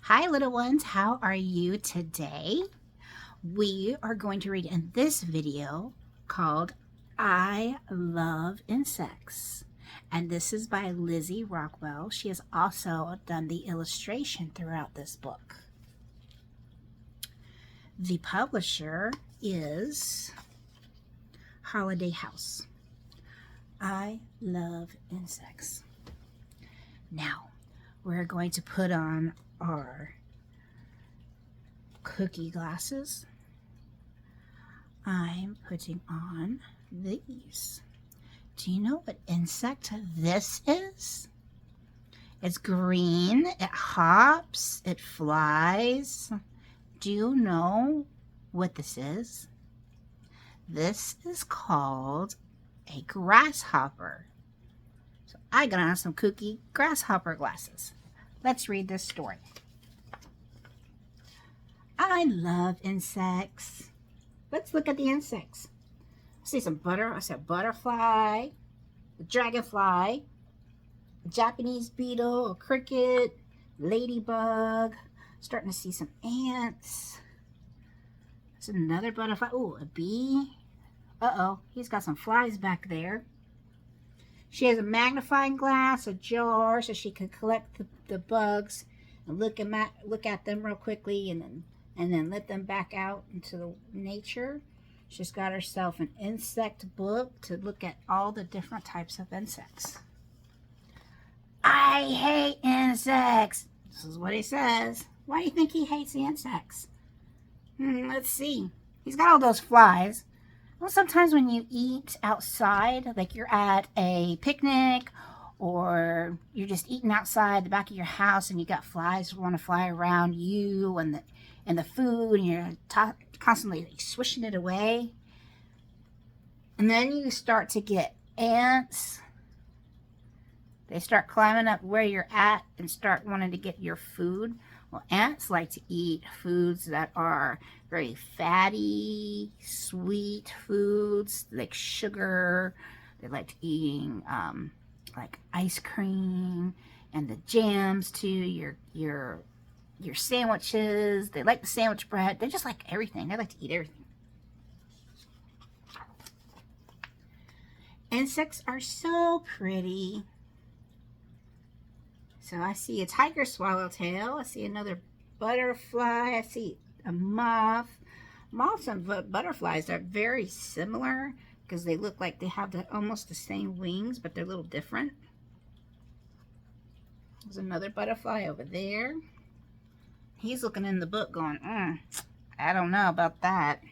Hi, little ones. How are you today? We are going to read in this video called I Love Insects. And this is by Lizzy Rockwell. She has also done the illustration throughout this book. The publisher is Holiday House. I love insects. Now, we're going to put on our cookie glasses. I'm putting on these. Do you know what insect this is? It's green, it hops, it flies. Do you know what this is? This is called a grasshopper. So I got on some cookie grasshopper glasses. Let's read this story. I love insects. Let's look at the insects. I see some I see a butterfly, a dragonfly, a Japanese beetle, a cricket, ladybug. Starting to see some ants. There's another butterfly. Oh, a bee. Uh-oh, he's got some flies back there. She has a magnifying glass, a jar, so she can collect the bugs and look at them real quickly, and then let them back out into the nature. She's got herself an insect book to look at all the different types of insects. I hate insects. This is what he says. Why do you think he hates the insects? Let's see. He's got all those flies. Well, sometimes when you eat outside, like you're at a picnic or you're just eating outside the back of your house and you got flies want to fly around you and the food, and you're constantly like swishing it away. And then you start to get ants. They start climbing up where you're at and start wanting to get your food. Well, ants like to eat foods that are very fatty, sweet foods, like sugar. They like eating like ice cream and the jams too, your sandwiches. They like the sandwich bread. They just like everything. They like to eat everything. Insects are so pretty. So I see a tiger swallowtail. I see another butterfly. I see a moth. Moths and butterflies are very similar because they look like they have almost the same wings, but they're a little different. There's another butterfly over there. He's looking in the book going, I don't know about that.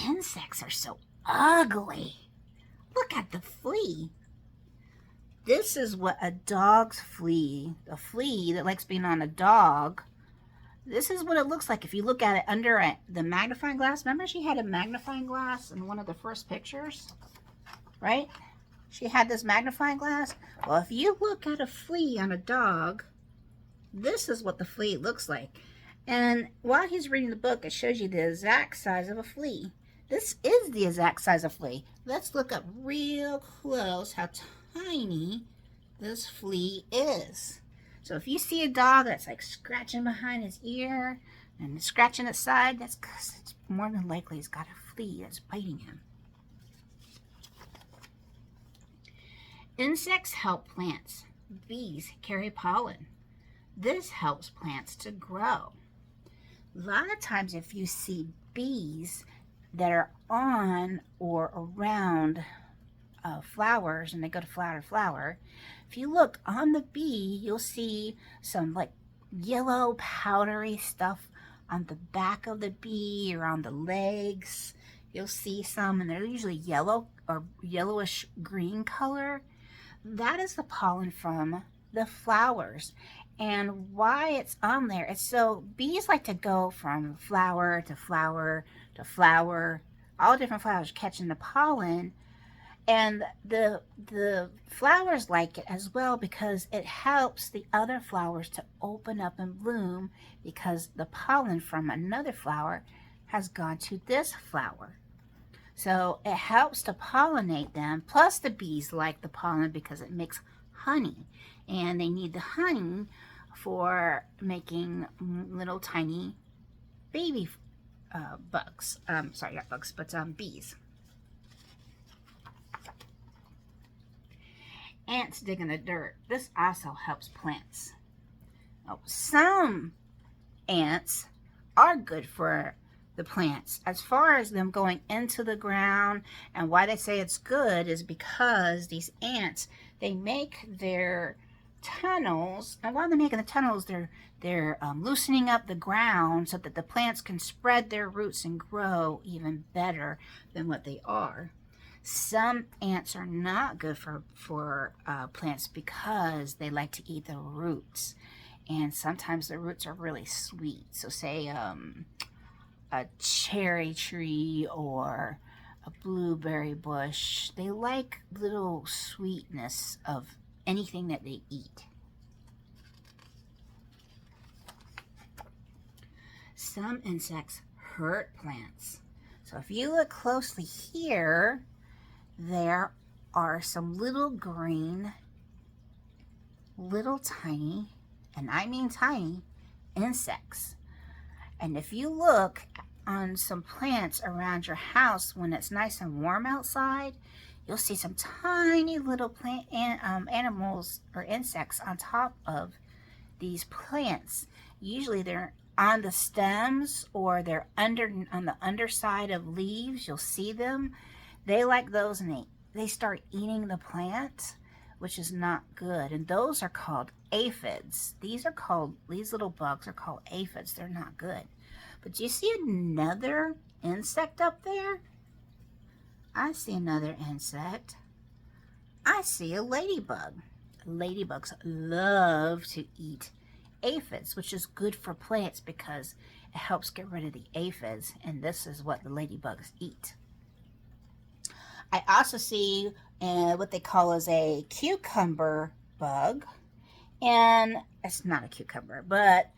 Insects are so ugly. Look at the flea. This is what a dog's flea, a flea that likes being on a dog. This is what it looks like if you look at it under the magnifying glass. Remember she had a magnifying glass in one of the first pictures, right? She had this magnifying glass. Well, if you look at a flea on a dog, this is what the flea looks like. And while he's reading the book, it shows you the exact size of a flea. This is the exact size of a flea. Let's look up real close how tiny this flea is. So if you see a dog that's like scratching behind his ear and scratching its side, that's because it's more than likely he's got a flea that's biting him. Insects help plants. Bees carry pollen. This helps plants to grow. A lot of times if you see bees that are on or around flowers and they go to flower to flower, if you look on the bee, you'll see some like yellow powdery stuff on the back of the bee or on the legs. You'll see some, and they're usually yellow or yellowish green color. That is the pollen from the flowers. And why it's on there, it's so bees like to go from flower to flower to flower, all different flowers catching the pollen. And the flowers like it as well because it helps the other flowers to open up and bloom because the pollen from another flower has gone to this flower. So it helps to pollinate them. Plus the bees like the pollen because it makes honey. and they need the honey for making little tiny baby bugs. Sorry, not bugs, but bees. Ants dig in the dirt. This also helps plants. Oh, some ants are good for the plants. As far as them going into the ground, and why they say it's good is because these ants, they make their tunnels, and while they're making the tunnels, they're loosening up the ground so that the plants can spread their roots and grow even better than what they are. Some ants are not good for plants because they like to eat the roots, and sometimes the roots are really sweet. So say a cherry tree or a blueberry bush, they like little sweetness of anything that they eat. Some insects hurt plants. So if you look closely here, there are some little green, little tiny, and I mean tiny, insects. And if you look on some plants around your house when it's nice and warm outside, you'll see some tiny little plant animals or insects on top of these plants. Usually they're on the stems or they're on the underside of leaves. You'll see them. They like those, and they start eating the plant, which is not good. And those are called aphids. These little bugs are called aphids. They're not good. But do you see another insect up there? I see another insect. I see a ladybug. Ladybugs love to eat aphids, which is good for plants because it helps get rid of the aphids, and this is what the ladybugs eat. I also see what they call as a cucumber bug, and it's not a cucumber, but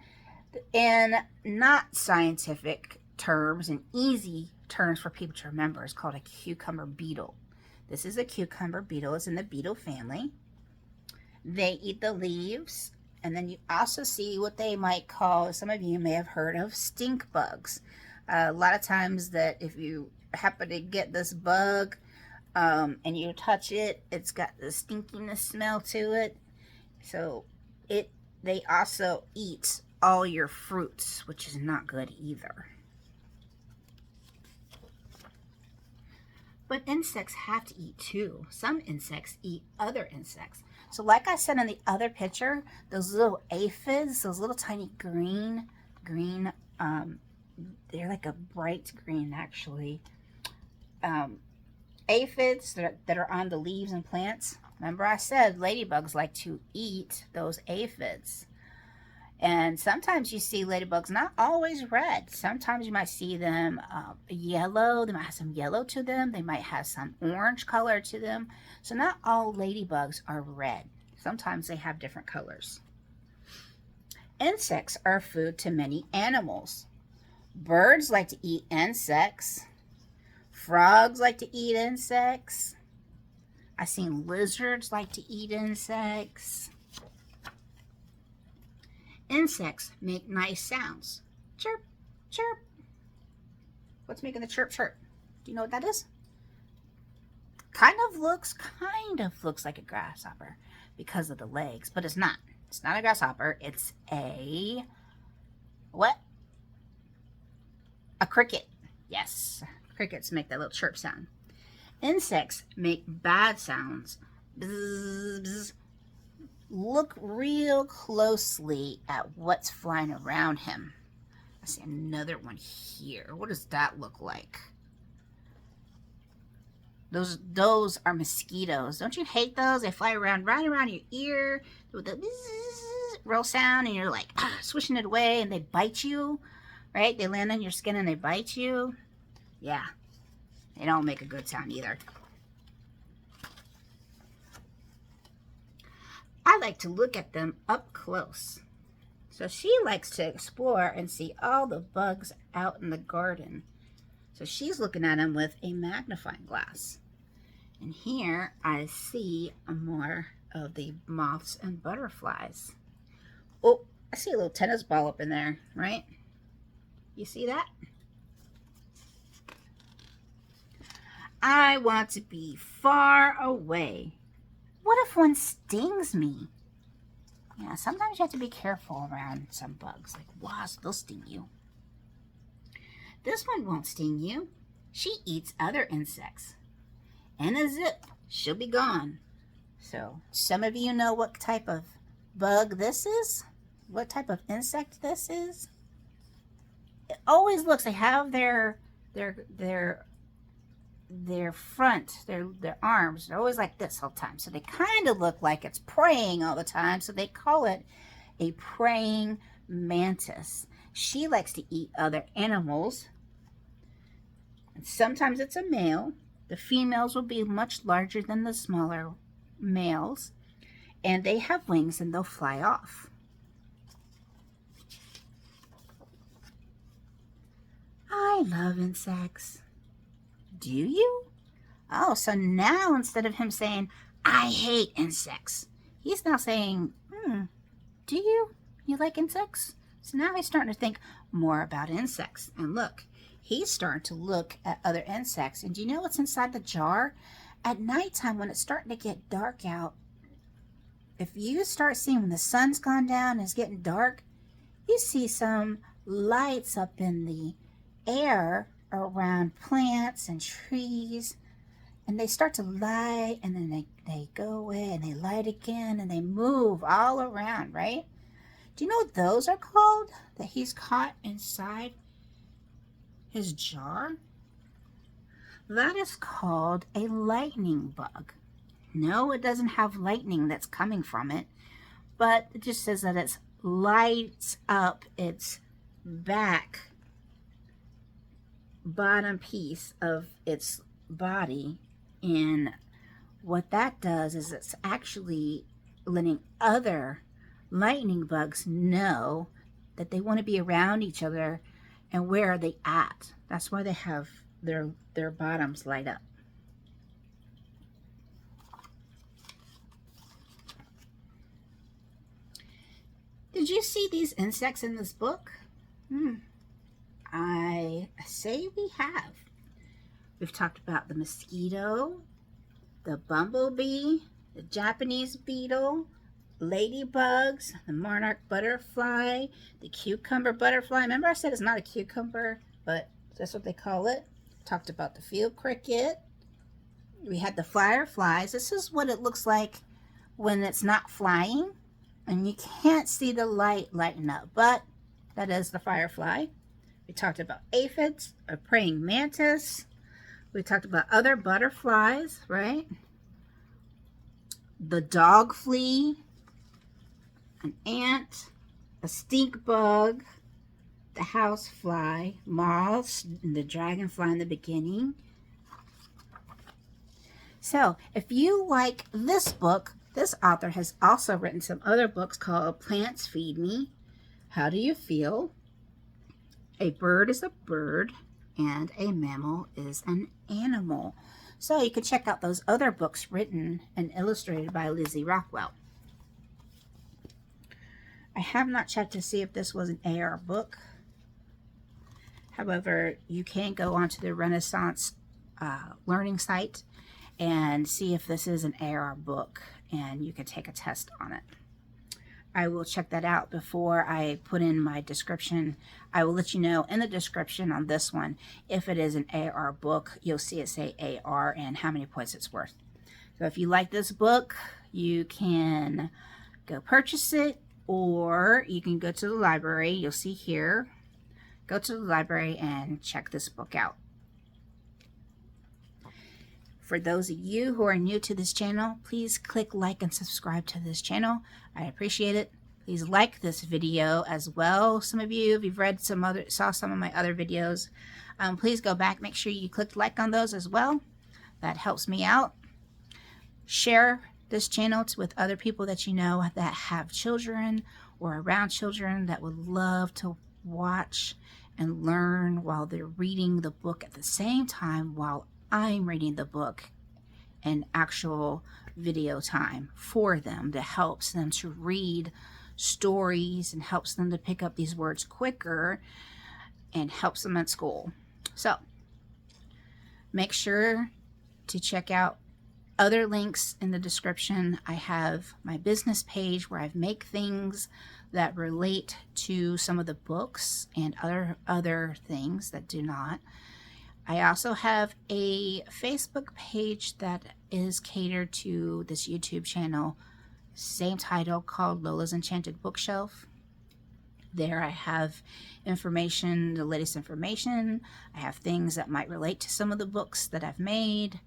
in not scientific terms and easy terms for people to remember, it's called a cucumber beetle. This is a cucumber beetle. It's in the beetle family. They eat the leaves, and then you also see what they might call, some of you may have heard of, stink bugs. A lot of times that if you happen to get this bug and you touch it, it's got the stinkiness smell to it. So they also eat all your fruits, which is not good either. But insects have to eat too. Some insects eat other insects. So like I said in the other picture, those little aphids, those little tiny green, they're like a bright green actually. Aphids that are on the leaves and plants. Remember I said ladybugs like to eat those aphids. And sometimes you see ladybugs not always red. Sometimes you might see them yellow. They might have some yellow to them. They might have some orange color to them. So not all ladybugs are red. Sometimes they have different colors. Insects are food to many animals. Birds like to eat insects. Frogs like to eat insects. I've seen lizards like to eat insects. Insects make nice sounds. Chirp, chirp. What's making the chirp, chirp? Do you know what that is? Kind of looks like a grasshopper because of the legs, but it's not. It's not a grasshopper. It's a what? A cricket. Yes, crickets make that little chirp sound. Insects make bad sounds. Bzz, bzz. Look real closely at what's flying around him. I see another one here. What does that look like? Those are mosquitoes. Don't you hate those? They fly around right around your ear with a bzzz, roll sound, and you're like swishing it away, and they bite you, right? They land on your skin and they bite you. Yeah, they don't make a good sound either. I like to look at them up close. So she likes to explore and see all the bugs out in the garden. So she's looking at them with a magnifying glass. And here I see more of the moths and butterflies. Oh, I see a little tennis ball up in there, right? You see that? I want to be far away. What if one stings me? Yeah, sometimes you have to be careful around some bugs, like wasps, they'll sting you. This one won't sting you. She eats other insects. In a zip, she'll be gone. So, some of you know what type of bug this is? What type of insect this is? It always looks, they have their front, their arms, they're always like this all the time. So they kind of look like it's praying all the time. So they call it a praying mantis. She likes to eat other animals. And sometimes it's a male. The females will be much larger than the smaller males. And they have wings and they'll fly off. I love insects. Do you? Oh, so now instead of him saying, I hate insects, he's now saying, do you? You like insects? So now he's starting to think more about insects. And look, he's starting to look at other insects. And do you know what's inside the jar? At nighttime, when it's starting to get dark out, if you start seeing when the sun's gone down and it's getting dark, you see some lights up in the air around plants and trees, and they start to light, and then they go away and they light again, and they move all around, right? Do you know what those are called that he's caught inside his jar? That is called a lightning bug. No, it doesn't have lightning that's coming from it, but it just says that it lights up its bottom piece of its body, and what that does is it's actually letting other lightning bugs know that they want to be around each other and where are they at. That's why they have their bottoms light up. Did you see these insects in this book? I say we have. We've talked about the mosquito, the bumblebee, the Japanese beetle, ladybugs, the monarch butterfly, the cucumber butterfly. Remember I said it's not a cucumber, but that's what they call it. Talked about the field cricket. We had the fireflies. This is what it looks like when it's not flying and you can't see the light lighting up, but that is the firefly. We talked about aphids, a praying mantis. We talked about other butterflies, right? The dog flea, an ant, a stink bug, the house fly, moths, and the dragonfly in the beginning. So, if you like this book, this author has also written some other books called Plants Feed Me, How Do You Feel? A Bird is a Bird, and a Mammal is an Animal. So you can check out those other books written and illustrated by Lizzy Rockwell. I have not checked to see if this was an AR book. However, you can go onto the Renaissance learning site and see if this is an AR book, and you can take a test on it. I will check that out before I put in my description. I will let you know in the description on this one if it is an AR book. You'll see it say AR and how many points it's worth. So if you like this book, you can go purchase it, or you can go to the library. You'll see here. Go to the library and check this book out. For those of you who are new to this channel, please click like and subscribe to this channel. I appreciate it. Please like this video as well. Some of you, if you've saw some of my other videos, please go back. Make sure you click like on those as well. That helps me out. Share this channel with other people that you know that have children or around children that would love to watch and learn while they're reading the book at the same time while I'm reading the book an actual video time for them that helps them to read stories and helps them to pick up these words quicker and helps them at school. So make sure to check out other links in the description. I have my business page where I make things that relate to some of the books and other things that do not. I also have a Facebook page that is catered to this YouTube channel, same title, called Lola's Enchanted Bookshelf. There I have information, the latest information. I have things that might relate to some of the books that I've made.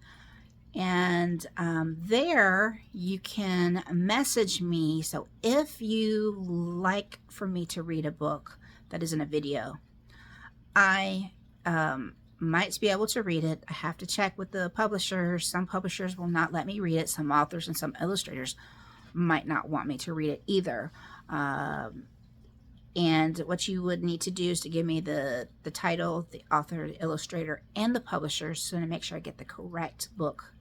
And there you can message me. So if you like for me to read a book that isn't a video, I might be able to read it. I have to check with the publishers. Some publishers will not let me read it. Some authors and some illustrators might not want me to read it either. And what you would need to do is to give me the title, the author, the illustrator, and the publisher, so to make sure I get the correct book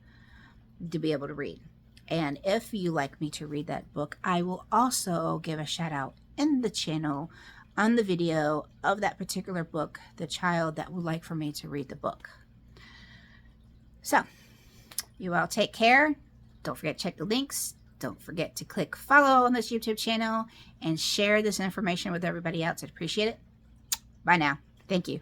to be able to read. And if you like me to read that book, I will also give a shout out in the channel on the video of that particular book, the child that would like for me to read the book. So you all take care. Don't forget to check the links. Don't forget to click follow on this YouTube channel and share this information with everybody else. I'd appreciate it. Bye now. Thank you.